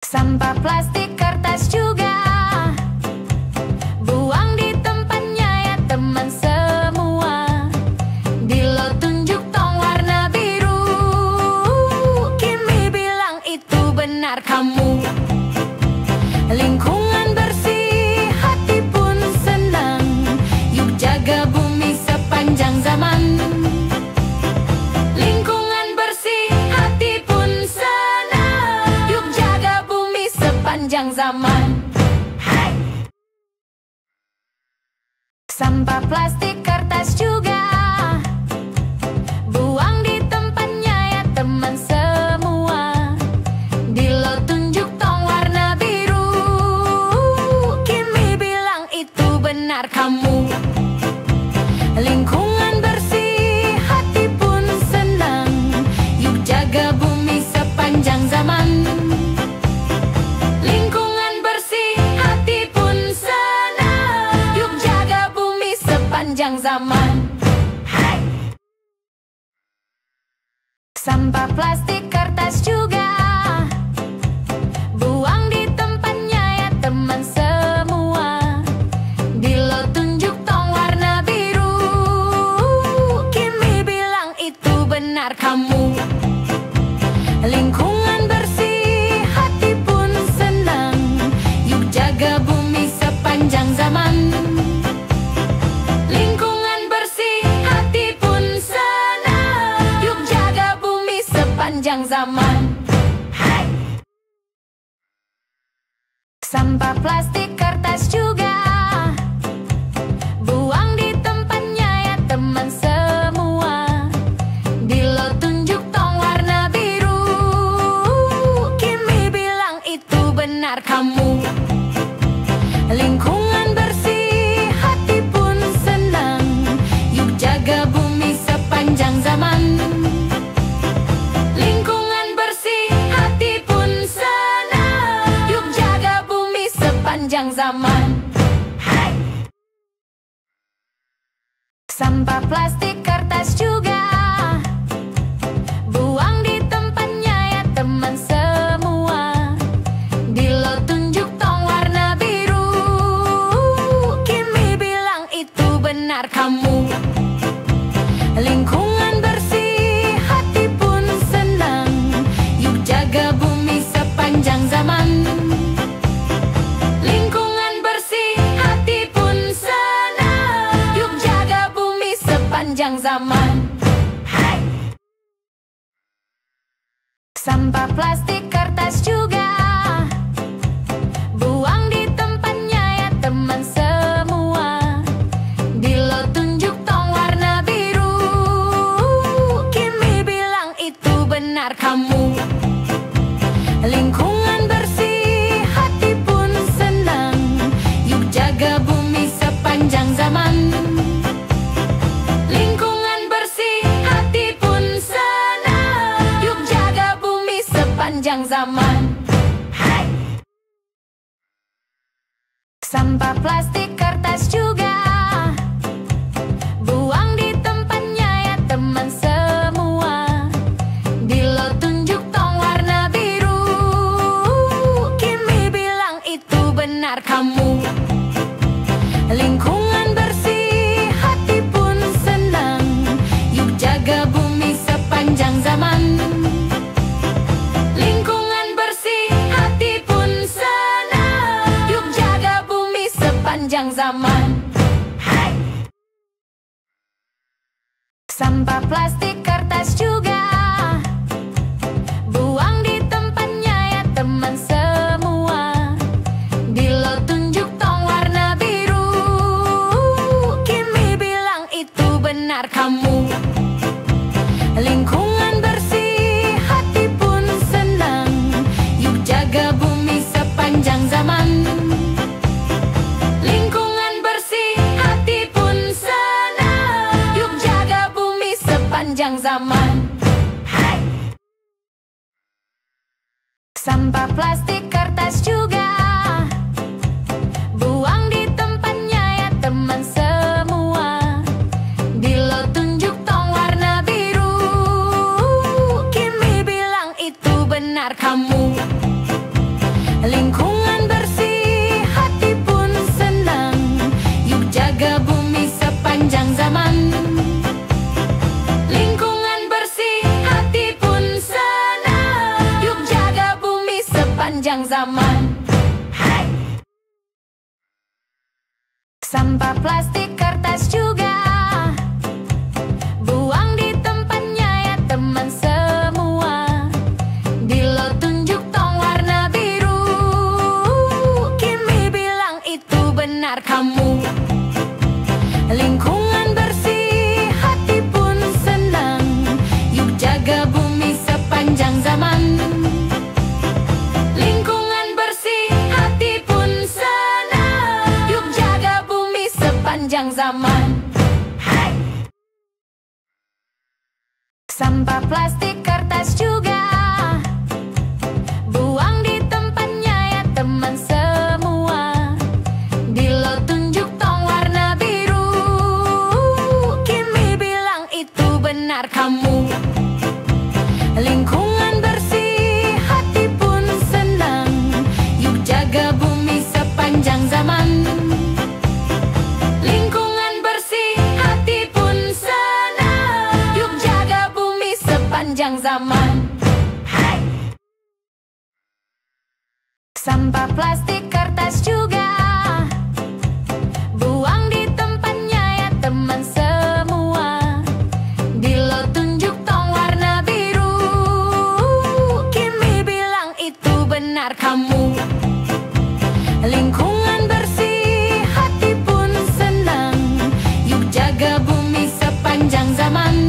Sampah plastik, kertas juga buang di tempatnya ya teman semua. Di lo tunjuk tong warna biru, Kimi bilang itu benar kamu. Lingkungan bersih, hati pun senang. Yuk jaga bumi sepanjang zaman. Lingkungan bersih, hati pun senang. Yuk jaga bumi sepanjang zaman. Hai. Sampah plastik, kertas juga buang di tempatnya ya teman semua. Di lo tunjuk tong warna biru, Kimi bilang itu benar kamu. Lingkungan bersih, hati pun senang. Yuk jaga bumi sepanjang zaman. Lingkungan bersih, hati pun senang. Yuk jaga bumi sepanjang zaman. Hai. Sampah plastik, kertas juga buang di tempatnya ya teman semua. Di lo tunjuk tong warna biru, Kimi bilang itu benar kamu. Lingkungan bersih, hati pun senang. Yuk jaga bumi sepanjang zaman. Lingkungan bersih, hati pun senang. Yuk jaga bumi sepanjang zaman. Hai. Sampah plastik, kertas juga buang di tempatnya ya teman semua. Di lo tunjuk tong warna biru, Kimi bilang itu benar kamu. Lingkungan bersih, hati pun senang. Yuk jaga bumi sepanjang zaman. Lingkungan bersih, hati pun senang. Yuk jaga bumi sepanjang zaman. Hai. Sampah plastik, kertas juga buang di tempatnya ya teman semua. Di lo tunjuk tong warna biru, Kimi bilang itu benar kamu. Lingkungan bersih, hati pun senang. Yuk jaga bumi sepanjang zaman. Lingkungan bersih, hati pun senang. Yuk jaga bumi sepanjang zaman. Hai. Sampah plastik, kertas juga buang di tempatnya ya teman semua. Di lo tunjuk tong warna biru, Kimi bilang itu benar kamu. Lingkungan bersih, hati pun senang. Yuk jaga bumi sepanjang zaman. Lingkungan bersih, hati pun senang. Yuk jaga bumi sepanjang zaman. Hai. Sampah plastik, kertas juga buang di tempatnya ya teman semua. Di lo tunjuk tong warna biru, Kimi bilang itu benar kamu. Lingkungan bersih, hati pun senang. Yuk jaga bumi sepanjang zaman. Lingkungan bersih, hati pun senang. Yuk jaga bumi sepanjang zaman. Hai. Sampah plastik, kertas juga buang di tempatnya ya teman semua. Di lo tunjuk tong warna biru, Kimi bilang itu benar kamu. Lingkungan bersih, hati pun senang. Yuk jaga bumi sepanjang zaman. Lingkungan bersih, hati pun senang. Yuk jaga bumi sepanjang zaman. Hai. Sampah plastik, sepanjang zaman. Sampah plastik, kertas juga buang di tempatnya ya teman semua. Di lo tunjuk tong warna biru, Kimi bilang itu benar kamu. Lingkungan bersih, hati pun senang. Yuk jaga bumi sepanjang zaman. Lingkungan bersih, hati pun senang. Yuk jaga bumi sepanjang zaman. Sampah plastik, kertas juga buang di tempatnya ya teman semua. Di lo tunjuk tong warna biru, Kimi bilang itu benar kamu. Lingkungan bersih, hati pun senang. Yuk jaga bumi sepanjang zaman. Lingkungan bersih, hati pun senang. Yuk jaga bumi sepanjang zaman. Sampah plastik, kertas juga buang di tempatnya ya teman semua. Di lo tunjuk tong warna biru, Kimi bilang itu benar kamu. Lingkungan bersih, hati pun senang. Yuk jaga bumi sepanjang zaman.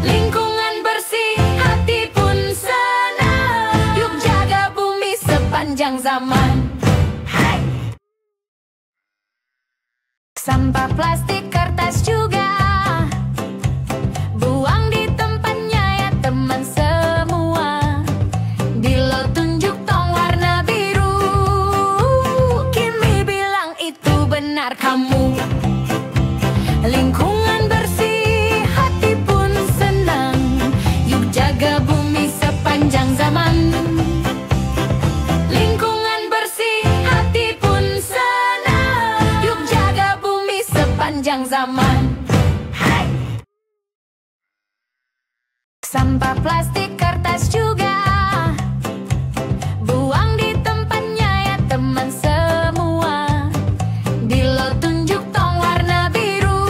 Lingkungan bersih, hati pun senang. Yuk jaga bumi sepanjang zaman. Sampah plastik, kertas juga buang di tempatnya ya teman semua. Di lo tunjuk tong warna biru, Kimi bilang itu benar kamu. Lingkungan bersih, hati pun senang. Yuk jaga bumi sepanjang zaman. Lingkungan bersih, hati pun senang. Yuk jaga bumi sepanjang zaman. Sampah plastik, kertas juga buang di tempatnya ya teman semua. Di lo tunjuk tong warna biru,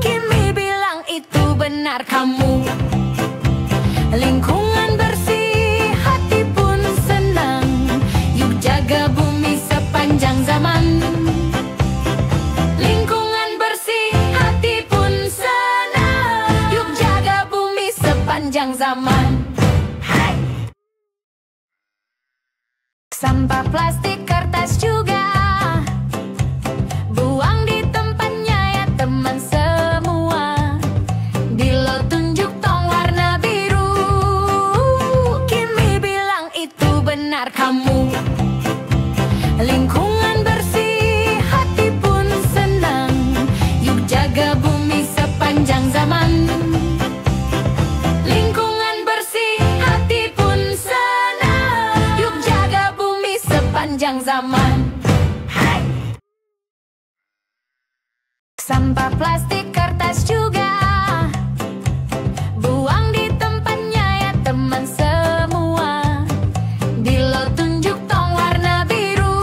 Kimi bilang itu benar kamu. Lingkungan bersih, hati pun senang. Yuk jaga bumi sepanjang zaman. Lingkungan bersih, hati pun senang. Yuk jaga bumi sepanjang zaman. Sampah plastik, kertas juga buang di tempatnya ya teman semua. Di lo tunjuk tong warna biru, Kimi bilang itu benar kamu. Lingkungan bersih, hati pun senang. Yuk jaga bumi sepanjang zaman. Lingkungan bersih, hati pun senang. Yuk jaga bumi sepanjang zaman. Sampah plastik, kertas juga buang di tempatnya ya teman semua. Di lo tunjuk tong warna biru,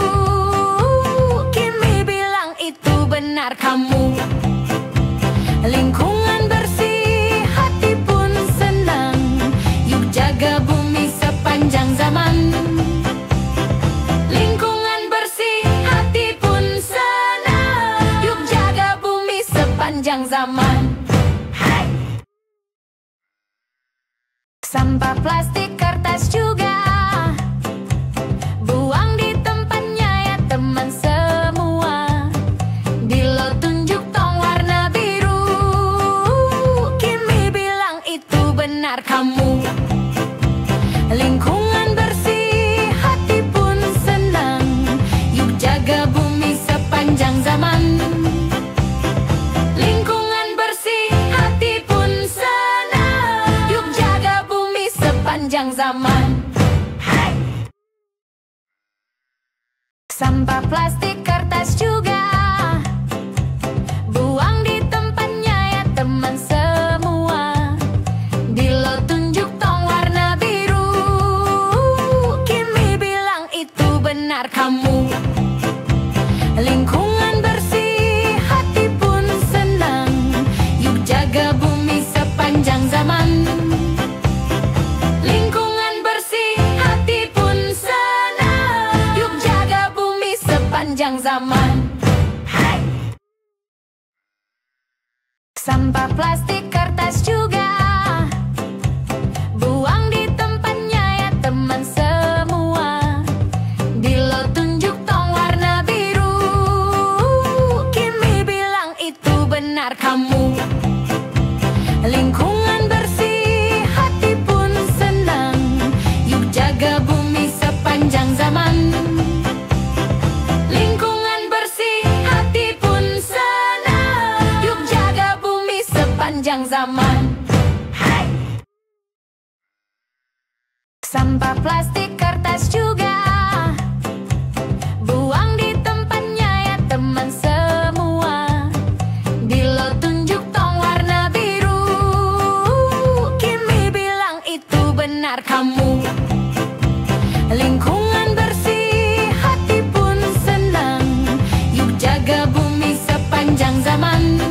Kimi bilang itu benar kamu. Lingkungan bersih, hati pun senang. Yuk jaga bumi sepanjang zaman. Lingkungan bersih, hati pun senang. Yuk jaga bumi sepanjang zaman. Sampah plastik, kertas juga buang di tempatnya ya teman semua. Di lo tunjuk tong warna biru, Kimi bilang itu benar kamu. Lingkungan bersih, hati pun senang. Yuk jaga bumi sepanjang zaman. Lingkungan bersih, hati pun senang. Yuk jaga bumi sepanjang zaman. Sampah plastik, kertas juga buang di tempatnya ya teman semua. Di lo tunjuk tong warna biru, sepanjang zaman. Sampah plastik, kertas juga buang di tempatnya ya teman semua. Di lo tunjuk tong warna biru, Kimi bilang itu benar kamu. Lingkungan bersih, hati pun senang. Yuk jaga bumi sepanjang zaman. Lingkungan bersih, hati pun senang. Yuk jaga bumi sepanjang zaman. Sampah plastik, kertas juga buang di tempatnya ya teman semua. Di lo tunjuk tong warna biru, Kimi bilang itu benar kamu. Lingkungan bersih, hati pun senang. Yuk jaga bumi sepanjang zaman.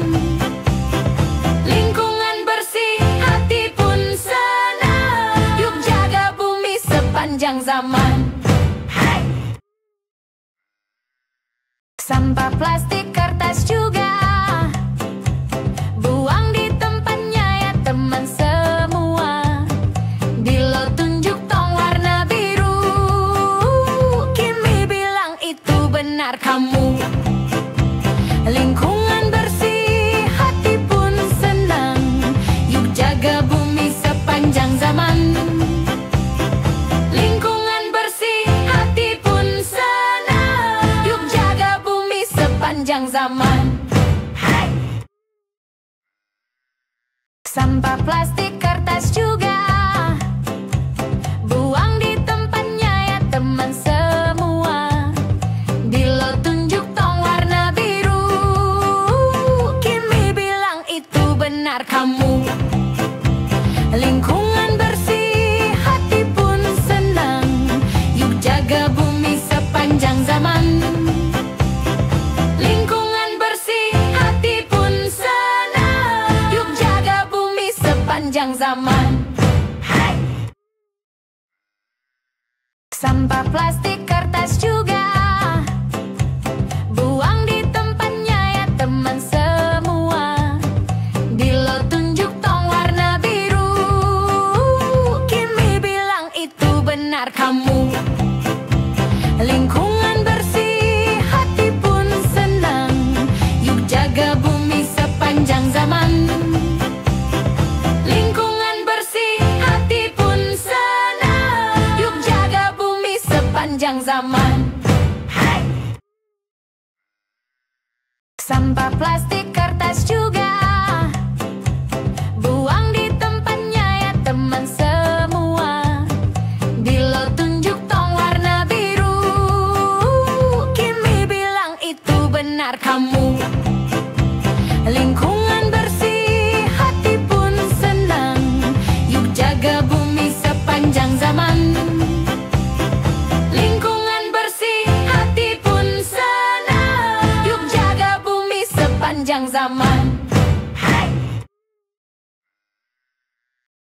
Lingkungan bersih, hati pun senang. Yuk jaga bumi sepanjang zaman. Sampah plastik, kertas juga buang di tempatnya ya teman semua. Di lo tunjuk tong warna biru, Kimi bilang itu benar kamu. Lingkungan bersih, hati pun senang. Yuk jaga bumi sepanjang zaman. Lingkungan bersih, hati pun senang. Yuk jaga bumi sepanjang zaman. Sampah plastik, kertas juga buang di tempatnya ya teman semua. Di lo tunjuk tong warna biru, Kimi bilang itu benar kamu. Lingkungan bersih, hati pun senang. Yuk jaga bumi sepanjang zaman. Lingkungan bersih, hati pun senang. Yuk jaga bumi sepanjang zaman. Sampah plastik, kertas juga buang di tempatnya ya teman semua. Di lo tunjuk tong warna biru, Kimi bilang itu benar kamu. Lingkungan bersih, hati pun senang. Yuk jaga bumi sepanjang zaman. Lingkungan bersih, hati pun senang. Yuk jaga bumi sepanjang zaman. Sampah plastik, kertas juga buang di tempatnya ya teman semua. Di lo tunjuk tong warna biru, Kimi bilang itu benar kamu. Lingkungan bersih, hati pun senang. Yuk jaga bumi sepanjang zaman. Lingkungan bersih, hati pun senang. Yuk jaga bumi sepanjang zaman.